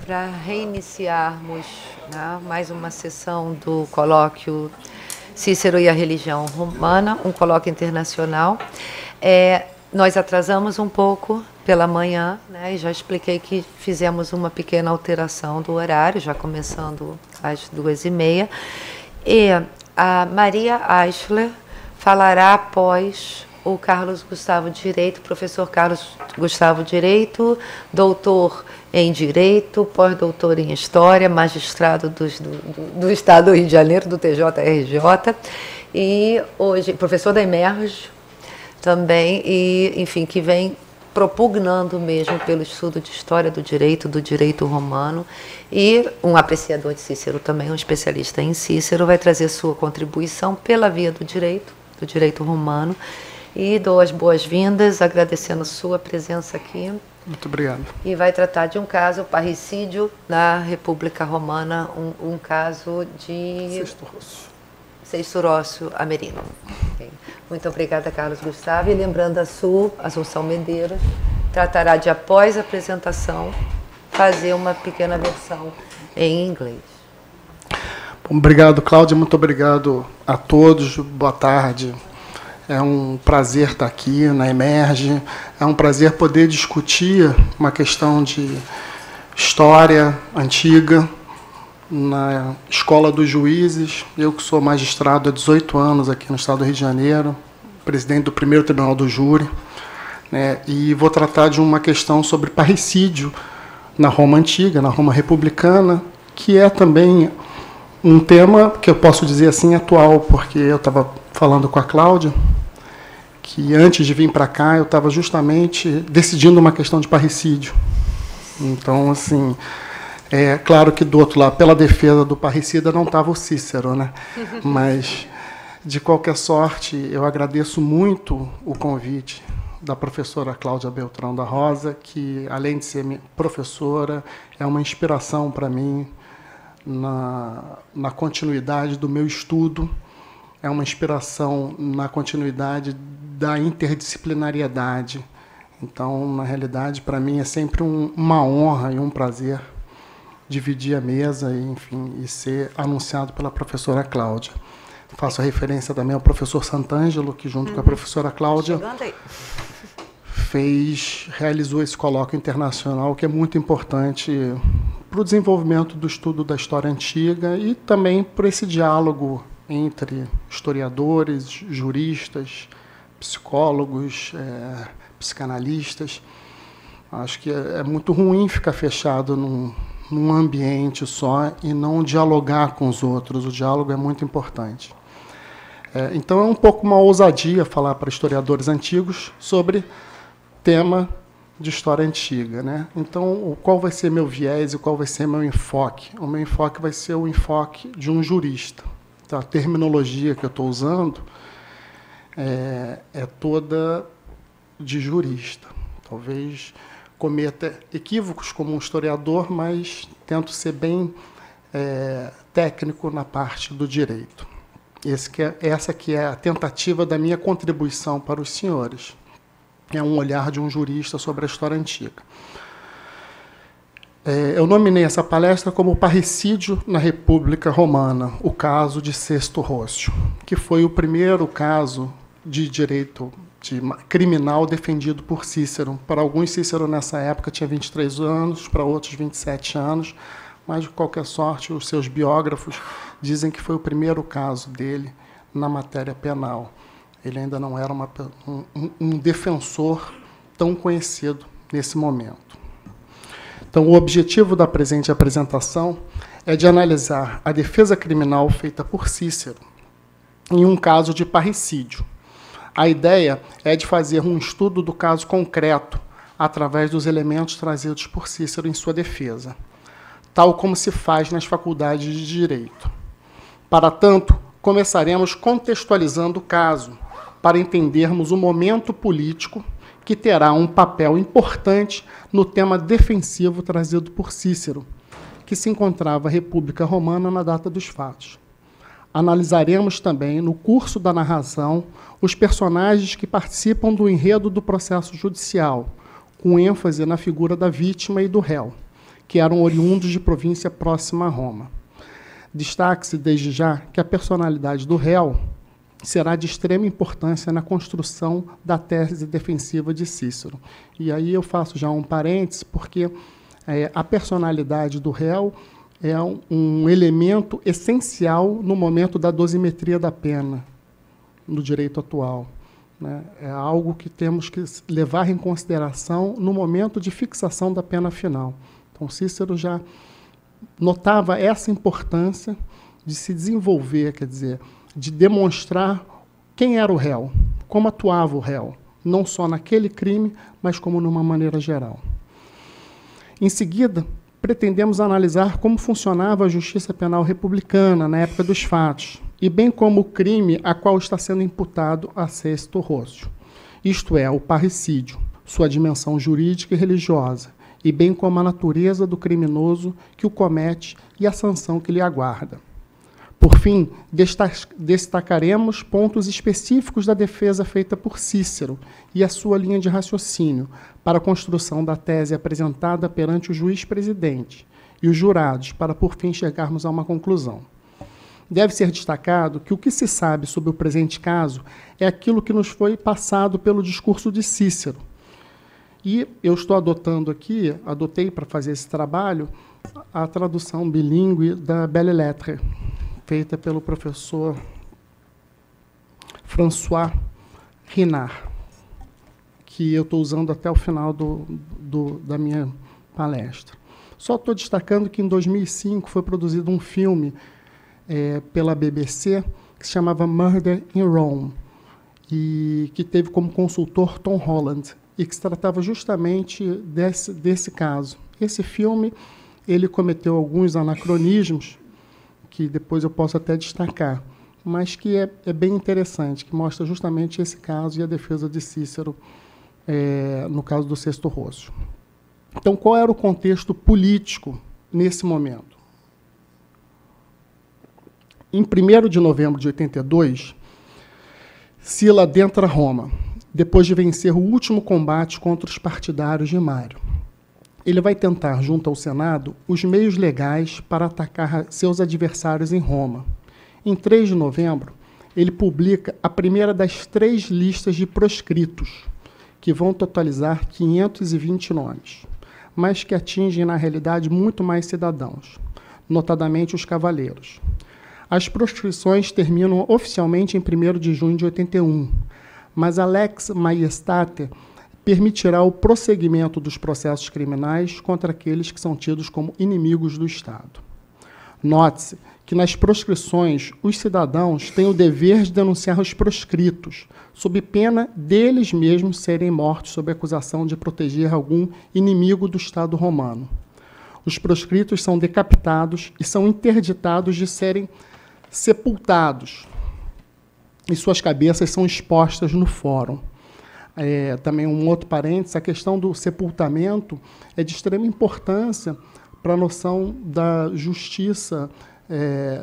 para reiniciarmos, né, mais uma sessão do colóquio Cícero e a Religião Romana, um colóquio internacional. Nós atrasamos um pouco pela manhã, né, e já expliquei que fizemos uma pequena alteração do horário, já começando às 2h30. E a Maria Eichler falará após o Carlos Gustavo Direito, professor Carlos Gustavo Direito, doutor em Direito, pós-doutor em História, magistrado do Estado do Rio de Janeiro, do TJRJ, e hoje professor da Emerge também, e, enfim, que vem propugnando mesmo pelo estudo de História do Direito Romano, e um apreciador de Cícero também, um especialista em Cícero, vai trazer sua contribuição pela via do Direito Romano. E dou as boas-vindas, agradecendo sua presença aqui. Muito obrigado. E vai tratar de um caso, parricídio na República Romana, um caso de Sexto Rócio Amerino. Okay. Muito obrigada, Carlos Gustavo. E lembrando a sua, Assunção Medeiros, tratará de, após a apresentação, fazer uma pequena versão em inglês. Bom, obrigado, Cláudia. Muito obrigado a todos. Boa tarde. É um prazer estar aqui na Emerge, é um prazer poder discutir uma questão de história antiga na Escola dos Juízes. Eu que sou magistrado há 18 anos aqui no Estado do Rio de Janeiro, presidente do primeiro Tribunal do Júri, né, e vou tratar de uma questão sobre parricídio na Roma Antiga, na Roma Republicana, que é também um tema que eu posso dizer assim atual, porque eu estava falando com a Cláudia, que antes de vir para cá eu estava justamente decidindo uma questão de parricídio. Então, assim, é claro que do outro lado, pela defesa do parricida, não estava o Cícero, né? Mas, de qualquer sorte, eu agradeço muito o convite da professora Cláudia Beltrão da Rosa, que, além de ser minha professora, é uma inspiração para mim na continuidade do meu estudo, é uma inspiração na continuidade da interdisciplinariedade. Então, na realidade, para mim é sempre uma honra e um prazer dividir a mesa e, enfim, e ser anunciado pela professora Cláudia. Faço referência também ao professor Sant'Angelo, que junto com a professora Cláudia realizou esse colóquio internacional, que é muito importante para o desenvolvimento do estudo da história antiga e também por esse diálogo entre historiadores, juristas, psicólogos, psicanalistas. Acho que é muito ruim ficar fechado num ambiente só e não dialogar com os outros. O diálogo é muito importante. Então, é um pouco uma ousadia falar para historiadores antigos sobre tema de história antiga, né? Então, qual vai ser meu viés e qual vai ser meu enfoque? O meu enfoque vai ser o enfoque de um jurista. Então, a terminologia que eu estou usando é toda de jurista. Talvez cometa equívocos como um historiador, mas tento ser bem técnico na parte do direito. Essa que é a tentativa da minha contribuição para os senhores. É um olhar de um jurista sobre a história antiga. Eu nominei essa palestra como Parricídio na República Romana, o caso de Sexto Rócio, que foi o primeiro caso de direito criminal defendido por Cícero. Para alguns, Cícero, nessa época, tinha 23 anos, para outros, 27 anos, mas, de qualquer sorte, os seus biógrafos dizem que foi o primeiro caso dele na matéria penal. Ele ainda não era um defensor tão conhecido nesse momento. Então, o objetivo da presente apresentação é de analisar a defesa criminal feita por Cícero em um caso de parricídio. A ideia é de fazer um estudo do caso concreto através dos elementos trazidos por Cícero em sua defesa, tal como se faz nas faculdades de Direito. Para tanto, começaremos contextualizando o caso, para entendermos o momento político que terá um papel importante no tema defensivo trazido por Cícero, que se encontrava a República Romana na data dos fatos. Analisaremos também, no curso da narração, os personagens que participam do enredo do processo judicial, com ênfase na figura da vítima e do réu, que eram oriundos de província próxima a Roma. Destaque-se desde já que a personalidade do réu será de extrema importância na construção da tese defensiva de Cícero. E aí eu faço já um parêntese, porque a personalidade do réu é um elemento essencial no momento da dosimetria da pena, no direito atual. Né? É algo que temos que levar em consideração no momento de fixação da pena final. Então, Cícero já notava essa importância de se desenvolver, quer dizer, de demonstrar quem era o réu, como atuava o réu, não só naquele crime, mas como numa maneira geral. Em seguida, pretendemos analisar como funcionava a justiça penal republicana na época dos fatos, e bem como o crime a qual está sendo imputado a Sexto Rócio, isto é, o parricídio, sua dimensão jurídica e religiosa, e bem como a natureza do criminoso que o comete e a sanção que lhe aguarda. Por fim, destacaremos pontos específicos da defesa feita por Cícero e a sua linha de raciocínio para a construção da tese apresentada perante o juiz-presidente e os jurados, para, por fim, chegarmos a uma conclusão. Deve ser destacado que o que se sabe sobre o presente caso é aquilo que nos foi passado pelo discurso de Cícero. E eu estou adotei para fazer esse trabalho, a tradução bilíngue da Belles Lettres, feita pelo professor François Renard, que eu estou usando até o final da minha palestra. Só estou destacando que, em 2005, foi produzido um filme pela BBC, que se chamava Murder in Rome, e que teve como consultor Tom Holland, e que se tratava justamente desse caso. Esse filme ele cometeu alguns anacronismos, que depois eu posso até destacar, mas que é bem interessante, que mostra justamente esse caso e a defesa de Cícero no caso do Sexto Rócio. Então, qual era o contexto político nesse momento? Em 1º de novembro de 82, Sila adentra Roma, depois de vencer o último combate contra os partidários de Mário. Ele vai tentar, junto ao Senado, os meios legais para atacar seus adversários em Roma. Em 3 de novembro, ele publica a primeira das 3 listas de proscritos, que vão totalizar 520 nomes, mas que atingem, na realidade, muito mais cidadãos, notadamente os cavaleiros. As proscrições terminam oficialmente em 1º de junho de 81, mas a Lex Majestate permitirá o prosseguimento dos processos criminais contra aqueles que são tidos como inimigos do Estado. Note-se que nas proscrições os cidadãos têm o dever de denunciar os proscritos, sob pena deles mesmos serem mortos sob acusação de proteger algum inimigo do Estado romano. Os proscritos são decapitados e são interditados de serem sepultados, e suas cabeças são expostas no fórum. Também um outro parênteses, a questão do sepultamento é de extrema importância para a noção da justiça,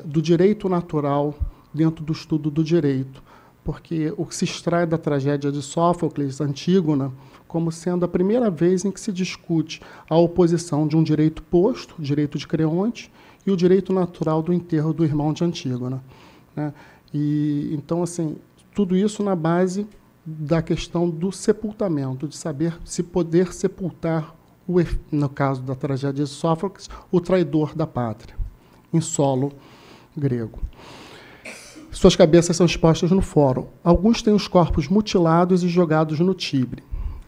do direito natural dentro do estudo do direito, porque o que se extrai da tragédia de Sófocles, Antígona, como sendo a primeira vez em que se discute a oposição de um direito posto, o direito de Creonte, e o direito natural do enterro do irmão de Antígona, né? E, então, assim, tudo isso na base da questão do sepultamento, de saber se poder sepultar, no caso da tragédia de Sófocles, o traidor da pátria, em solo grego. Suas cabeças são expostas no fórum. Alguns têm os corpos mutilados e jogados no Tibre.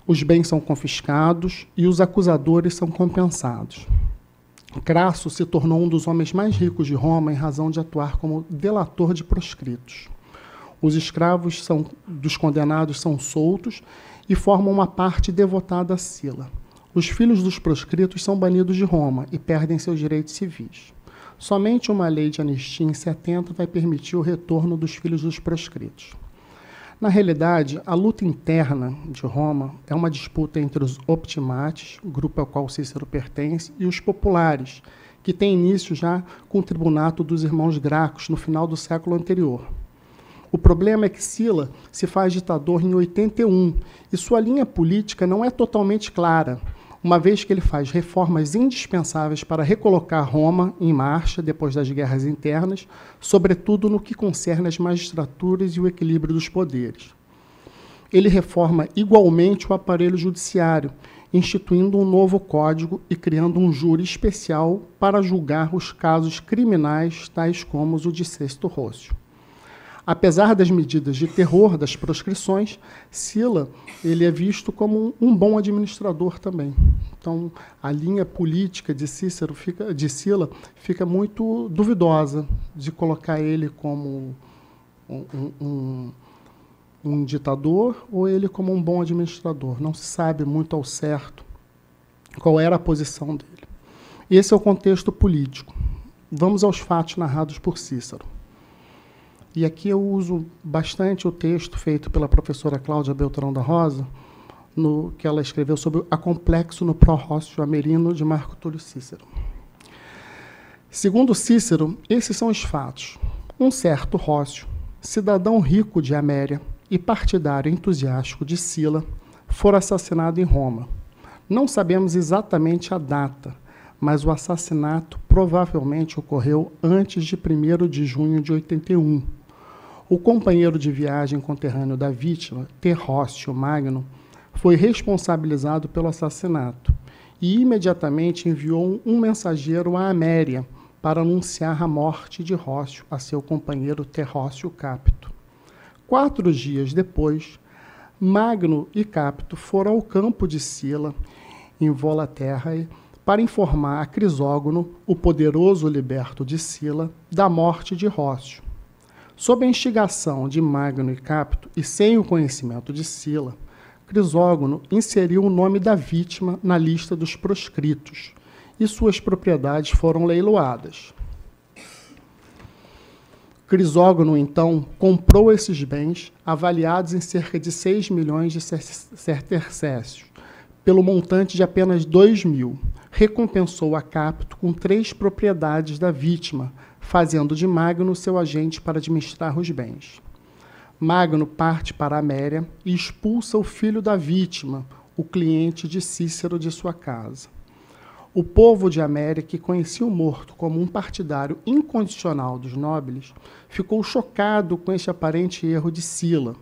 Os bens são confiscados e os acusadores são compensados. Crasso se tornou um dos homens mais ricos de Roma em razão de atuar como delator de proscritos. Os escravos dos condenados são soltos e formam uma parte devotada a Sila. Os filhos dos proscritos são banidos de Roma e perdem seus direitos civis. Somente uma lei de anistia em 70 vai permitir o retorno dos filhos dos proscritos. Na realidade, a luta interna de Roma é uma disputa entre os optimates, grupo ao qual Cícero pertence, e os populares, que tem início já com o tribunato dos irmãos Gracos no final do século anterior. O problema é que Sila se faz ditador em 81 e sua linha política não é totalmente clara. uma vez que ele faz reformas indispensáveis para recolocar Roma em marcha depois das guerras internas, sobretudo no que concerne as magistraturas e o equilíbrio dos poderes. Ele reforma igualmente o aparelho judiciário, instituindo um novo código e criando um júri especial para julgar os casos criminais, tais como o de Sexto Rócio. Apesar das medidas de terror das proscrições, Sila ele é visto como um bom administrador também. Então, a linha política de Sila fica muito duvidosa de colocar ele como um ditador ou ele como um bom administrador. Não se sabe muito ao certo qual era a posição dele. Esse é o contexto político. Vamos aos fatos narrados por Cícero. E aqui eu uso bastante o texto feito pela professora Cláudia Beltrão da Rosa, que ela escreveu sobre a complexo no pró-Rócio Amerino de Marco Túlio Cícero. Segundo Cícero, esses são os fatos. Um certo Rócio, cidadão rico de Améria e partidário entusiástico de Sila, fora assassinado em Roma. Não sabemos exatamente a data, mas o assassinato provavelmente ocorreu antes de 1º de junho de 81. O companheiro de viagem conterrâneo da vítima, Terrócio Magno, foi responsabilizado pelo assassinato e imediatamente enviou um mensageiro a Améria para anunciar a morte de Rócio a seu companheiro Terrócio Capito. 4 dias depois, Magno e Capito foram ao campo de Sila, em Volaterrae, para informar a Crisógono, o poderoso liberto de Sila, da morte de Rócio. Sob a instigação de Magno e Capito, e sem o conhecimento de Sila, Crisógono inseriu o nome da vítima na lista dos proscritos, e suas propriedades foram leiloadas. Crisógono, então, comprou esses bens, avaliados em cerca de 6 milhões de sestercésios, pelo montante de apenas 2.000, recompensou a Capito com 3 propriedades da vítima, fazendo de Magno seu agente para administrar os bens. Magno parte para a Améria e expulsa o filho da vítima, o cliente de Cícero, de sua casa. O povo de Améria, que conhecia o morto como um partidário incondicional dos nobres, ficou chocado com este aparente erro de Sila.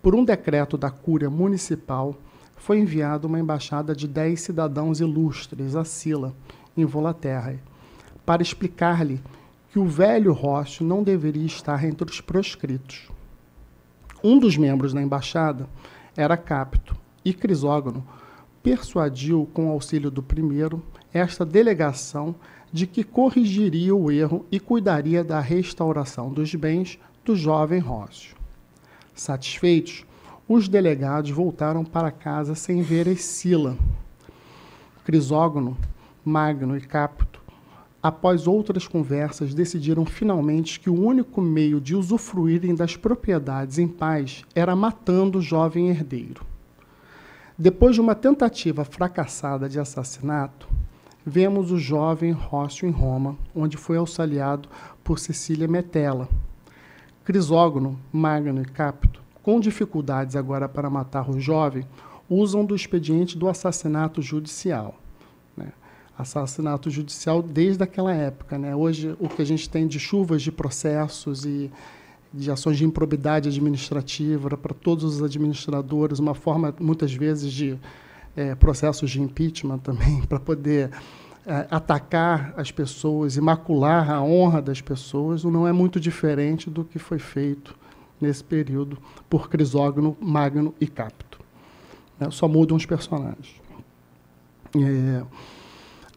Por um decreto da Cúria Municipal, foi enviada uma embaixada de 10 cidadãos ilustres a Sila, em Volaterrae, para explicar-lhe que o velho Rócio não deveria estar entre os proscritos. Um dos membros da embaixada era Capito, e Crisógono persuadiu, com o auxílio do primeiro, esta delegação de que corrigiria o erro e cuidaria da restauração dos bens do jovem Rócio. Satisfeitos, os delegados voltaram para casa sem ver Sila. Crisógono, Magno e Capito, após outras conversas, decidiram finalmente que o único meio de usufruírem das propriedades em paz era matando o jovem herdeiro. Depois de uma tentativa fracassada de assassinato, vemos o jovem Rócio em Roma, onde foi auxiliado por Cecília Metela. Crisógono, Magno e Capito, com dificuldades agora para matar o jovem, usam do expediente do assassinato judicial. Assassinato judicial desde aquela época. Hoje, o que a gente tem de chuvas de processos e de ações de improbidade administrativa para todos os administradores, uma forma, muitas vezes, de processos de impeachment também, para poder atacar as pessoas e macular a honra das pessoas, não é muito diferente do que foi feito nesse período por Crisógono, Magno e Capito. Só mudam os personagens.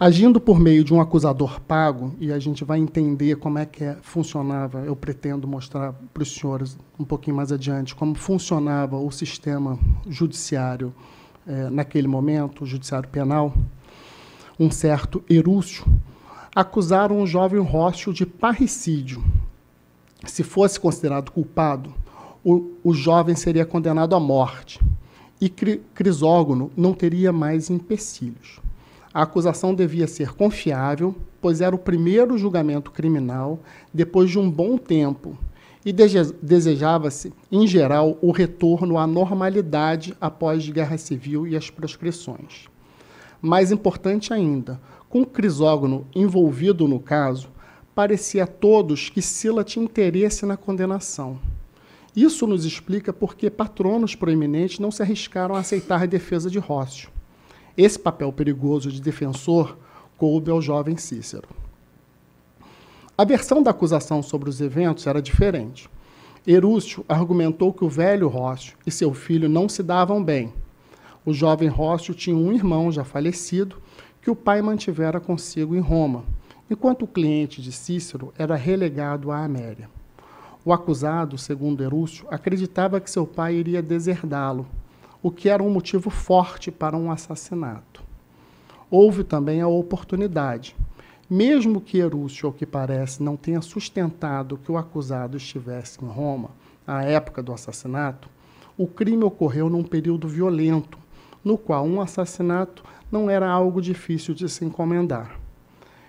Agindo por meio de um acusador pago, e a gente vai entender como é que funcionava, eu pretendo mostrar para os senhores um pouquinho mais adiante, como funcionava o sistema judiciário naquele momento, o judiciário penal, um certo Herúcio, acusaram o jovem Rócio de parricídio. Se fosse considerado culpado, o jovem seria condenado à morte, e Crisógono não teria mais empecilhos. A acusação devia ser confiável, pois era o primeiro julgamento criminal depois de um bom tempo, e desejava-se, em geral, o retorno à normalidade após a Guerra Civil e as proscrições. Mais importante ainda, com Crisógono envolvido no caso, parecia a todos que Sila tinha interesse na condenação. Isso nos explica por que patronos proeminentes não se arriscaram a aceitar a defesa de Rócio. Esse papel perigoso de defensor coube ao jovem Cícero. A versão da acusação sobre os eventos era diferente. Erúcio argumentou que o velho Rócio e seu filho não se davam bem. O jovem Rócio tinha um irmão já falecido que o pai mantivera consigo em Roma, enquanto o cliente de Cícero era relegado à Amélia. O acusado, segundo Erúcio, acreditava que seu pai iria deserdá-lo, o que era um motivo forte para um assassinato. Houve também a oportunidade. Mesmo que Erúcio, ao que parece, não tenha sustentado que o acusado estivesse em Roma à época do assassinato, o crime ocorreu num período violento, no qual um assassinato não era algo difícil de se encomendar.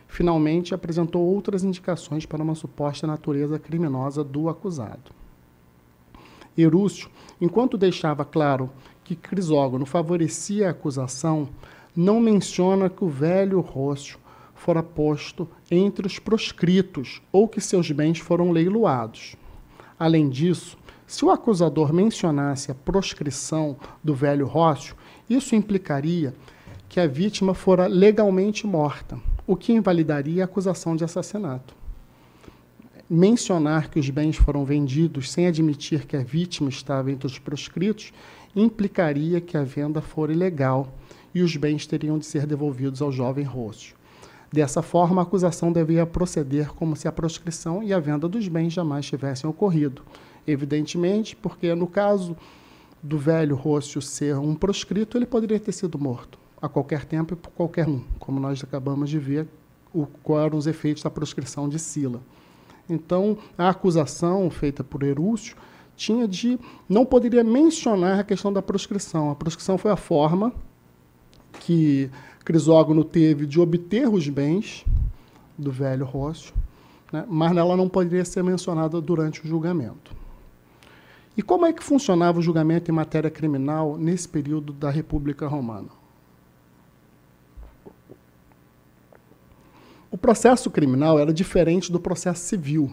Finalmente, apresentou outras indicações para uma suposta natureza criminosa do acusado. Erúcio, enquanto deixava claro que Crisógono favorecia a acusação, não menciona que o velho Rócio fora posto entre os proscritos ou que seus bens foram leiloados. Além disso, se o acusador mencionasse a proscrição do velho Rócio, isso implicaria que a vítima fora legalmente morta, o que invalidaria a acusação de assassinato. Mencionar que os bens foram vendidos sem admitir que a vítima estava entre os proscritos implicaria que a venda fora ilegal e os bens teriam de ser devolvidos ao jovem Rócio. Dessa forma, a acusação devia proceder como se a proscrição e a venda dos bens jamais tivessem ocorrido. Evidentemente, porque no caso do velho Rócio ser um proscrito, ele poderia ter sido morto a qualquer tempo e por qualquer um, como nós acabamos de ver quais eram os efeitos da proscrição de Sila. Então, a acusação feita por Erúcio não poderia mencionar a questão da proscrição. A proscrição foi a forma que Crisógono teve de obter os bens do velho Rócio, né, mas ela não poderia ser mencionada durante o julgamento. E como é que funcionava o julgamento em matéria criminal nesse período da República Romana? O processo criminal era diferente do processo civil.